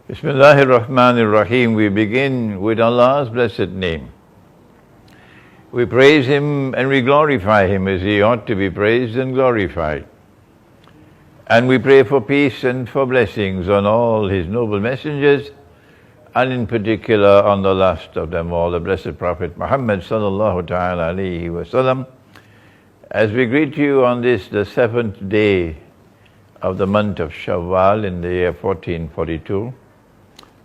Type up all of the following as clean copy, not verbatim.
Bismillahir Rahmanir Rahim. We begin with Allah's blessed name. We praise Him and we glorify Him as He ought to be praised and glorified. And we pray for peace and for blessings on all His noble messengers, and in particular on the last of them all, the blessed Prophet Muhammad sallallahu ta'ala alayhi wa sallam. As we greet you on this, the 7th day of the month of Shawwal in the year 1442,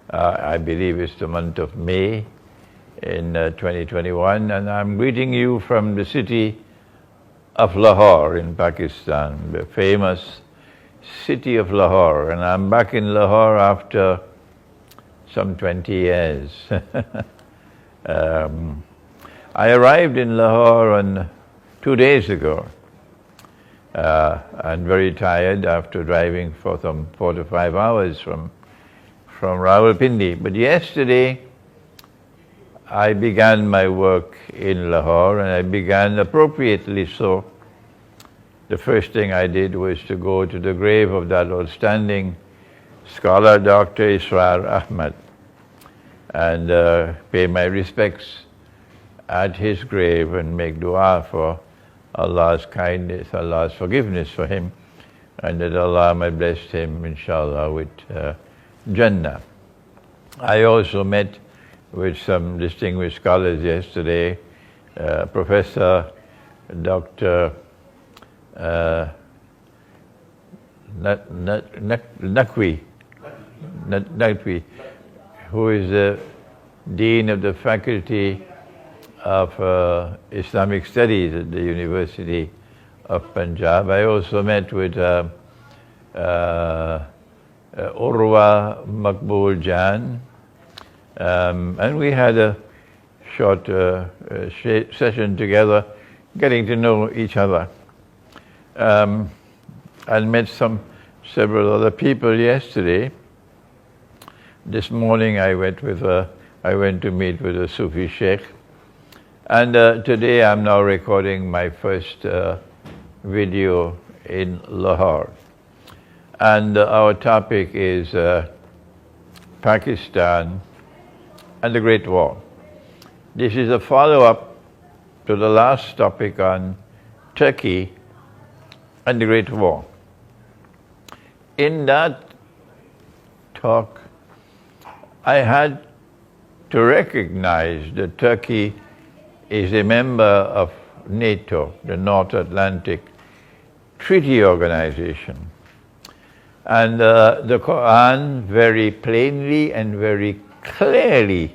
I believe it's the month of May in 2021, and I'm greeting you from the city of Lahore in Pakistan, the famous city of Lahore. And I'm back in Lahore after some 20 years. I arrived in Lahore 2 days ago, and very tired after driving for some 4 to 5 hours from Rawalpindi. But yesterday I began my work in Lahore, and I began appropriately so. The first thing I did was to go to the grave of that outstanding scholar, Dr. Israr Ahmad, and pay my respects at his grave and make dua for Allah's kindness, Allah's forgiveness for him, and that Allah might bless him, inshallah, with Jannah. I also met with some distinguished scholars yesterday, Professor Dr. Naqvi, who is the Dean of the Faculty of Islamic Studies at the University of Punjab. I also met with Urwa Maqbool Jan, and we had a short session together, getting to know each other. I met several other people yesterday. This morning I went to meet with a Sufi Sheikh, and today I'm now recording my first video in Lahore. And our topic is Pakistan and the Great War. This is a follow-up to the last topic on Turkey and the Great War. In that talk, I had to recognize that Turkey is a member of NATO, the North Atlantic Treaty Organization. And the Quran very plainly and very clearly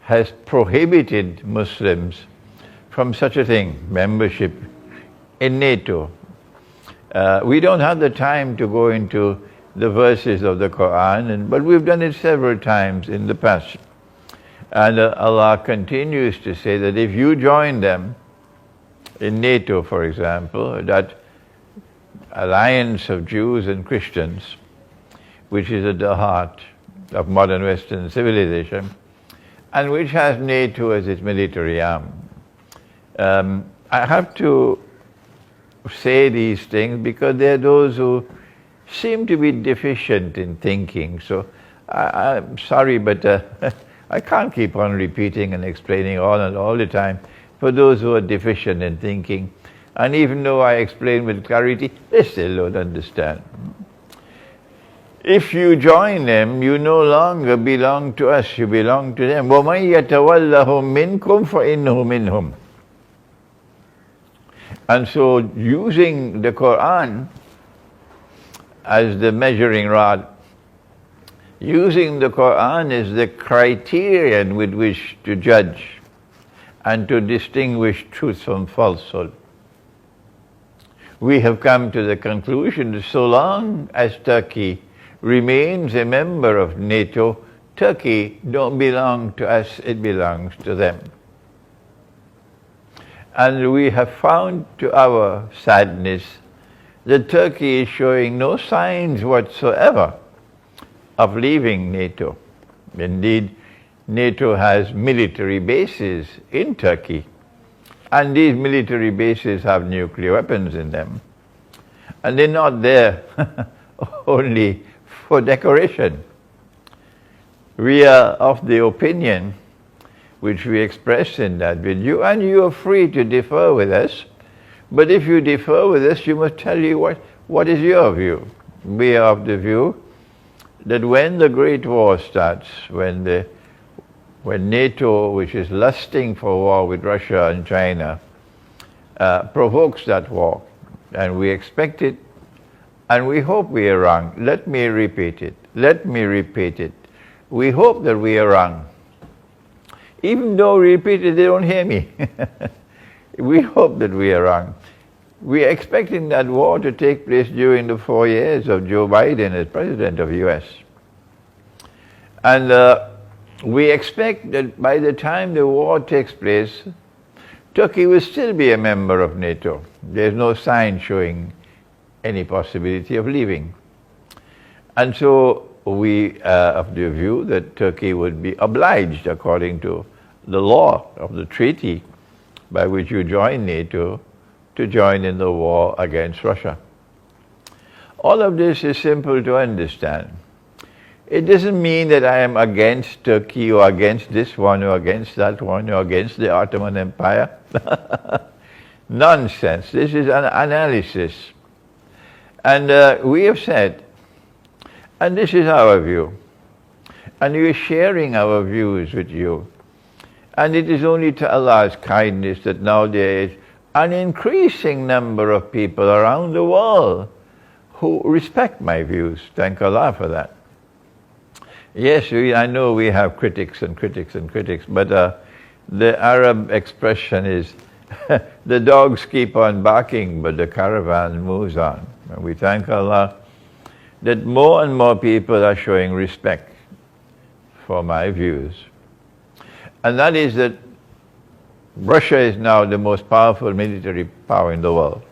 has prohibited Muslims from such a thing, membership in NATO. We don't have the time to go into the verses of the Quran, but we've done it several times in the past. And Allah continues to say that if you join them, in NATO, for example, that alliance of Jews and Christians, which is at the heart of modern Western civilization, and which has NATO as its military arm. I have to say these things because there are those who seem to be deficient in thinking. So I'm sorry, but I can't keep on repeating and explaining all the time for those who are deficient in thinking. And even though I explain with clarity, they still don't understand. If you join them, you no longer belong to us, you belong to them. وَمَنْ يَتَوَلَّهُمْ مِنْكُمْ فَإِنَّهُ مِنْهُمْ. And so using the Quran as the measuring rod, using the Quran as the criterion with which to judge and to distinguish truth from falsehood, we have come to the conclusion that so long as Turkey remains a member of NATO, Turkey don't belong to us, it belongs to them. And we have found to our sadness that Turkey is showing no signs whatsoever of leaving NATO. Indeed, NATO has military bases in Turkey, and these military bases have nuclear weapons in them. And they're not there only for decoration. We are of the opinion, which we expressed in that video, and you are free to differ with us, but if you differ with us, you must tell you what is your view. We are of the view that when the Great War starts, when NATO, which is lusting for war with Russia and China, provokes that war, and we expect it, and we hope we are wrong. Let me repeat it. We hope that we are wrong. Even though we repeat it, they don't hear me. We hope that we are wrong. We are expecting that war to take place during the 4 years of Joe Biden as President of the US. And we expect that by the time the war takes place, Turkey will still be a member of NATO. There's no sign showing any possibility of leaving. And so we are of the view that Turkey would be obliged, according to the law of the treaty by which you join NATO, to join in the war against Russia. All of this is simple to understand. It doesn't mean that I am against Turkey or against this one or against that one or against the Ottoman Empire. Nonsense. This is an analysis. And we have said, and this is our view, and we are sharing our views with you. And it is only to Allah's kindness that now there is an increasing number of people around the world who respect my views. Thank Allah for that. Yes, I know we have critics and critics and critics, but the Arab expression is, the dogs keep on barking, but the caravan moves on. And we thank Allah that more and more people are showing respect for my views. And that is that Russia is now the most powerful military power in the world.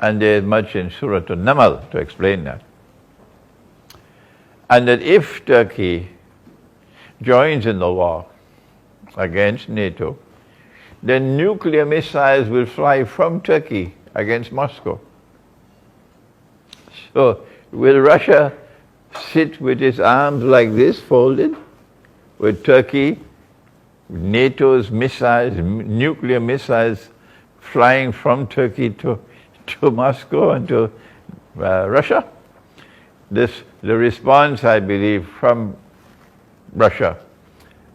And there is much in Surah An-Naml to explain that. And that if Turkey joins in the war against NATO, then nuclear missiles will fly from Turkey against Moscow. So will Russia sit with its arms like this, folded, with Turkey, NATO's missiles, nuclear missiles flying from Turkey to Moscow and to Russia? The response, I believe, from Russia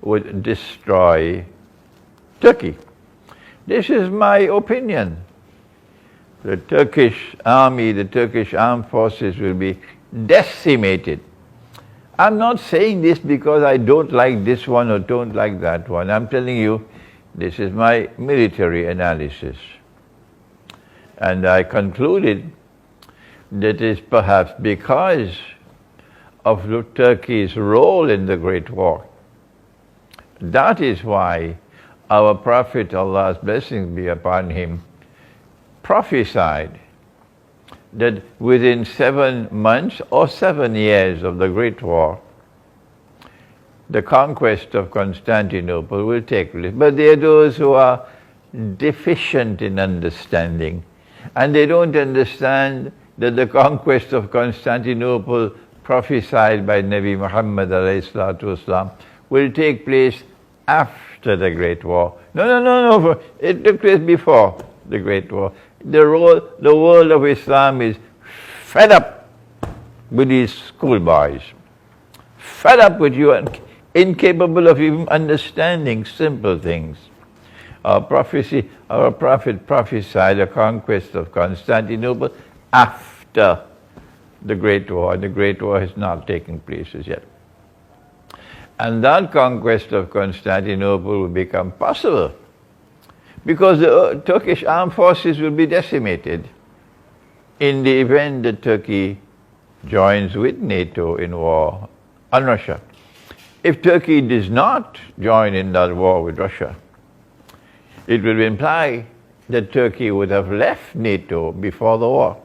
would destroy Turkey. This is my opinion. The Turkish army, the Turkish armed forces will be decimated. I'm not saying this because I don't like this one or don't like that one. I'm telling you, this is my military analysis. And I concluded that is perhaps because of Turkey's role in the Great War. That is why our Prophet, Allah's blessings be upon him, prophesied that within 7 months or 7 years of the Great War, the conquest of Constantinople will take place. But there are those who are deficient in understanding, and they don't understand that the conquest of Constantinople prophesied by Nabi Muhammad ﷺ will take place after the Great War. No. It took place before the Great War. The world of Islam is fed up with these schoolboys, fed up with you and incapable of even understanding simple things. Our Prophet prophesied the conquest of Constantinople after the Great War, and the Great War has not taken place as yet. And that conquest of Constantinople will become possible because the Turkish armed forces will be decimated in the event that Turkey joins with NATO in war on Russia. If Turkey does not join in that war with Russia, it will imply that Turkey would have left NATO before the war.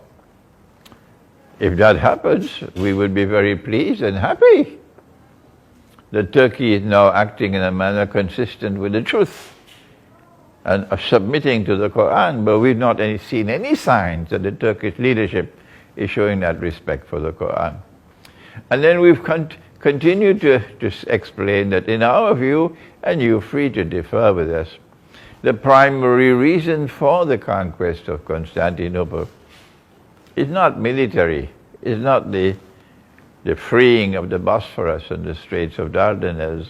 If that happens, we will be very pleased and happy that Turkey is now acting in a manner consistent with the truth. and are submitting to the Quran, but we've not seen any signs that the Turkish leadership is showing that respect for the Quran. And then we've continued to explain that in our view, and you're free to differ with us, the primary reason for the conquest of Constantinople is not military, is not the freeing of the Bosphorus and the Straits of Dardanelles.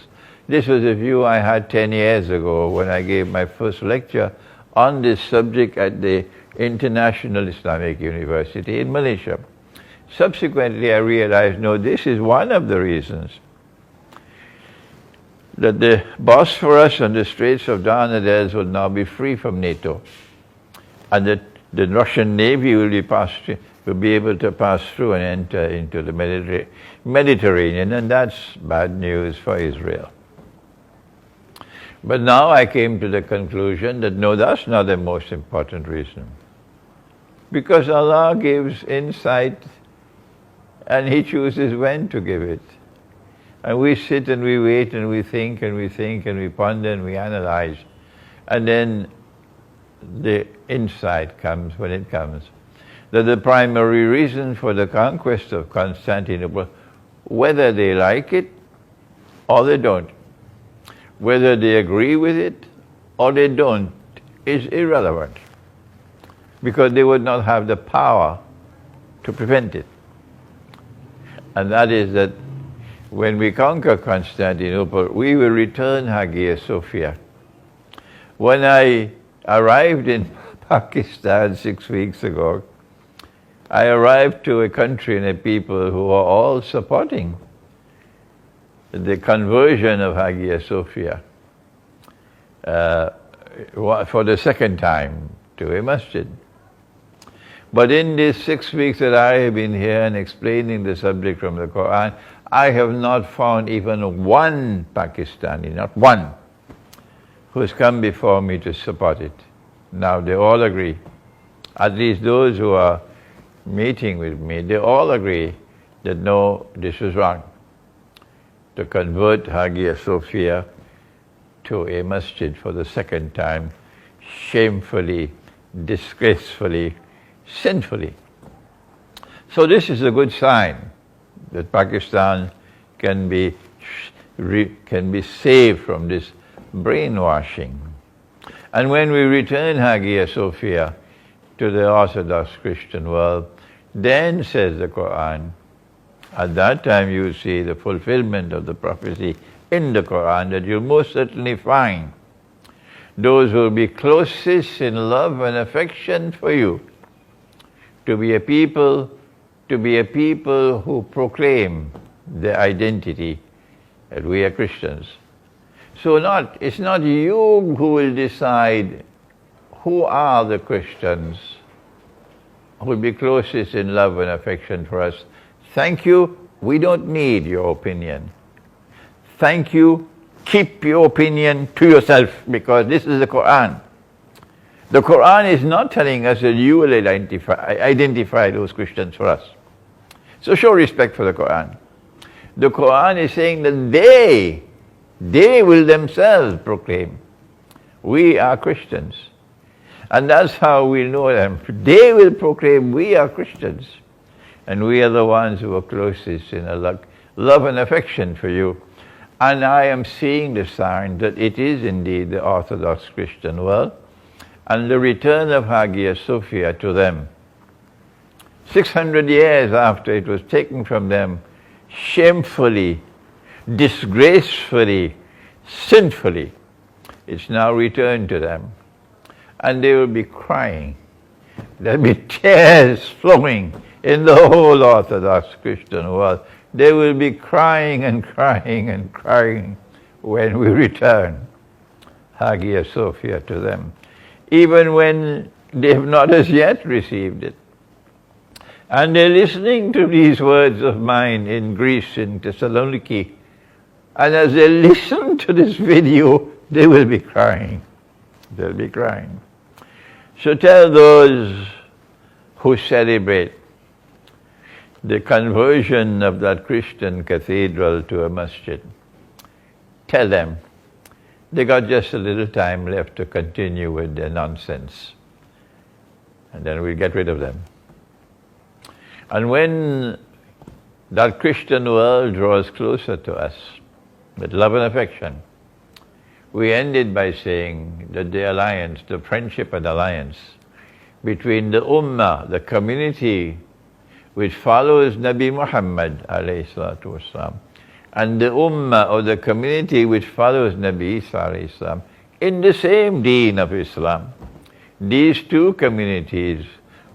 This was a view I had 10 years ago when I gave my first lecture on this subject at the International Islamic University in Malaysia. Subsequently, I realized, no, this is one of the reasons that the Bosphorus and the Straits of Dardanelles will now be free from NATO, and that the Russian Navy will be able to pass through and enter into the Mediterranean, and that's bad news for Israel. But now I came to the conclusion that no, that's not the most important reason. Because Allah gives insight and He chooses when to give it. And we sit and we wait and we think and we think and we ponder and we analyze. And then the insight comes when it comes. That the primary reason for the conquest of Constantinople, whether they like it or they don't, whether they agree with it or they don't, is irrelevant. Because they would not have the power to prevent it. And that is that when we conquer Constantinople, we will return Hagia Sophia. When I arrived in Pakistan 6 weeks ago, I arrived to a country and a people who are all supporting the conversion of Hagia Sophia for the second time to a masjid. But in these 6 weeks that I have been here and explaining the subject from the Quran, I have not found even one Pakistani, not one, who has come before me to support it. Now they all agree, at least those who are meeting with me, they all agree that no, this is wrong. To convert Hagia Sophia to a masjid for the second time, shamefully, disgracefully, sinfully. So this is a good sign that Pakistan can be saved from this brainwashing. And when we return Hagia Sophia to the Orthodox Christian world, then, says the Quran, at that time you see the fulfillment of the prophecy in the Quran that you'll most certainly find those who will be closest in love and affection for you, to be a people who proclaim their identity that we are Christians. So it's not you who will decide who are the Christians who will be closest in love and affection for us. Thank you, we don't need your opinion. Thank you, keep your opinion to yourself, because this is the Quran. The Quran is not telling us that you will identify those Christians for us. So show respect for the Quran. The Quran is saying that they will themselves proclaim, we are Christians. And that's how we know them. They will proclaim, we are Christians. And we are the ones who are closest in a love and affection for you. And I am seeing the sign that it is indeed the Orthodox Christian world, and the return of Hagia Sophia to them. 600 years after it was taken from them, shamefully, disgracefully, sinfully, it's now returned to them. And they will be crying. There'll be tears flowing in the whole Orthodox Christian world. They will be crying and crying and crying when we return Hagia Sophia to them, even when they have not as yet received it. And they're listening to these words of mine in Greece, in Thessaloniki, and as they listen to this video, they will be crying. They'll be crying. So tell those who celebrate the conversion of that Christian cathedral to a masjid, tell them they got just a little time left to continue with their nonsense. And then we'll get rid of them. And when that Christian world draws closer to us with love and affection, we ended by saying that the alliance, the friendship and alliance between the Ummah, the community which follows Nabi Muhammad alayhi salatu wasalam, and the Ummah or the community which follows Nabi Isa alayhi salam in the same deen of Islam, these two communities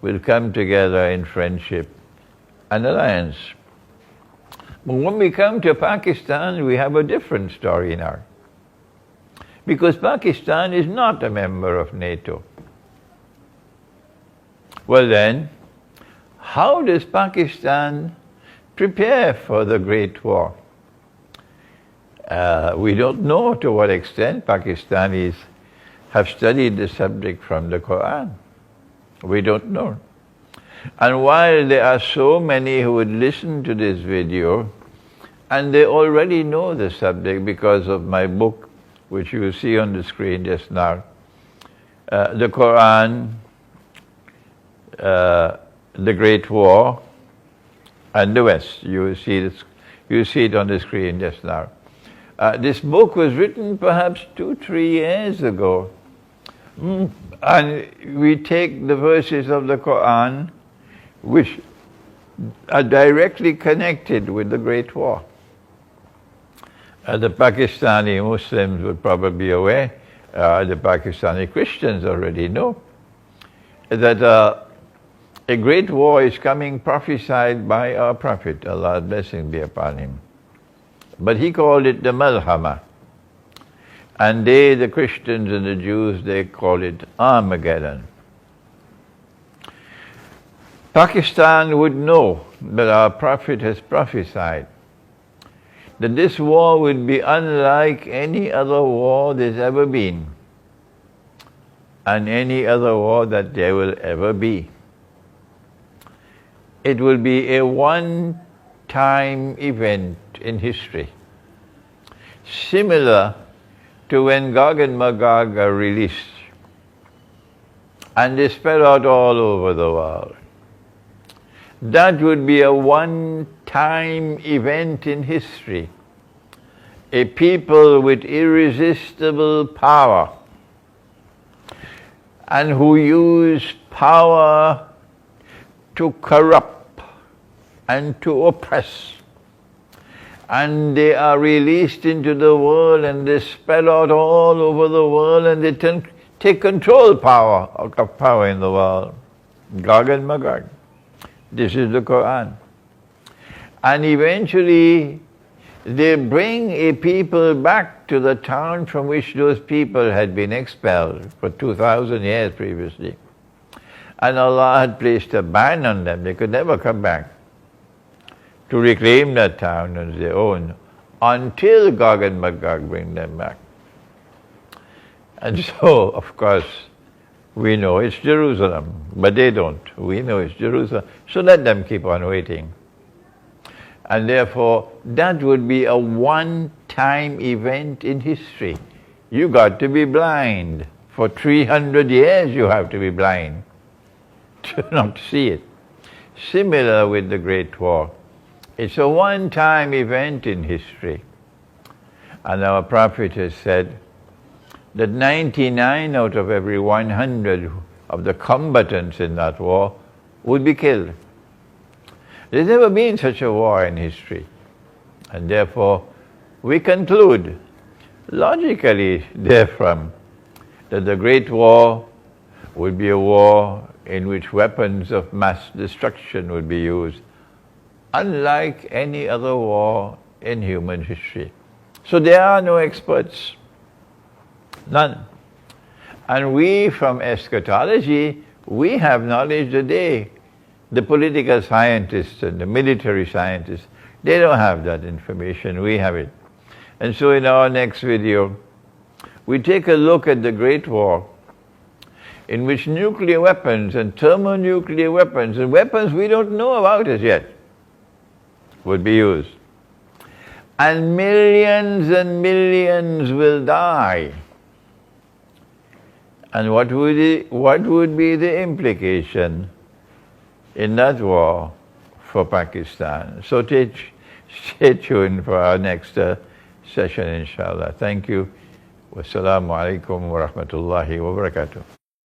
will come together in friendship and alliance. But when we come to Pakistan, we have a different story now. Because Pakistan is not a member of NATO. Well then, how does Pakistan prepare for the Great War? We don't know to what extent Pakistanis have studied the subject from the Quran. We don't know. And while there are so many who would listen to this video, and they already know the subject because of my book, which you see on the screen just now, the Quran, the Great War, and the West. You see it on the screen just now. This book was written perhaps 2-3 years ago. And we take the verses of the Quran which are directly connected with the Great War. The Pakistani Muslims would probably be aware, the Pakistani Christians already know, that a great war is coming prophesied by our Prophet, Allah's blessing be upon him. But he called it the Malhama. And they, the Christians and the Jews, they call it Armageddon. Pakistan would know that our Prophet has prophesied that this war would be unlike any other war there's ever been, and any other war that there will ever be. It will be a one-time event in history, similar to when Gog and Magog are released, and they spread out all over the world. That would be a one-time event in history. A people with irresistible power, and who use power to corrupt and to oppress. And they are released into the world, and they spread out all over the world, and they take control of power in the world. Gog and Magog. This is the Quran. And eventually they bring a people back to the town from which those people had been expelled for 2,000 years previously. And Allah had placed a ban on them. They could never come back to reclaim that town as their own until Gog and Magog bring them back. And so, of course, we know it's Jerusalem, but they don't. We know it's Jerusalem, so let them keep on waiting. And therefore, that would be a one-time event in history. You got to be blind. For 300 years you have to be blind to not see it. Similar with the Great War. It's a one-time event in history. And our Prophet has said that 99 out of every 100 of the combatants in that war would be killed. There's never been such a war in history. And therefore, we conclude, logically therefrom, that the Great War would be a war in which weapons of mass destruction would be used, unlike any other war in human history. So there are no experts. None. And we from eschatology, we have knowledge today. The political scientists and the military scientists, they don't have that information, we have it. And so in our next video, we take a look at the Great War, in which nuclear weapons and thermonuclear weapons and weapons we don't know about as yet would be used. and millions will die. And what would be the implication in that war for Pakistan? So stay tuned for our next session, inshallah. Thank you. Wassalamu alaikum wa rahmatullahi wa barakatuh.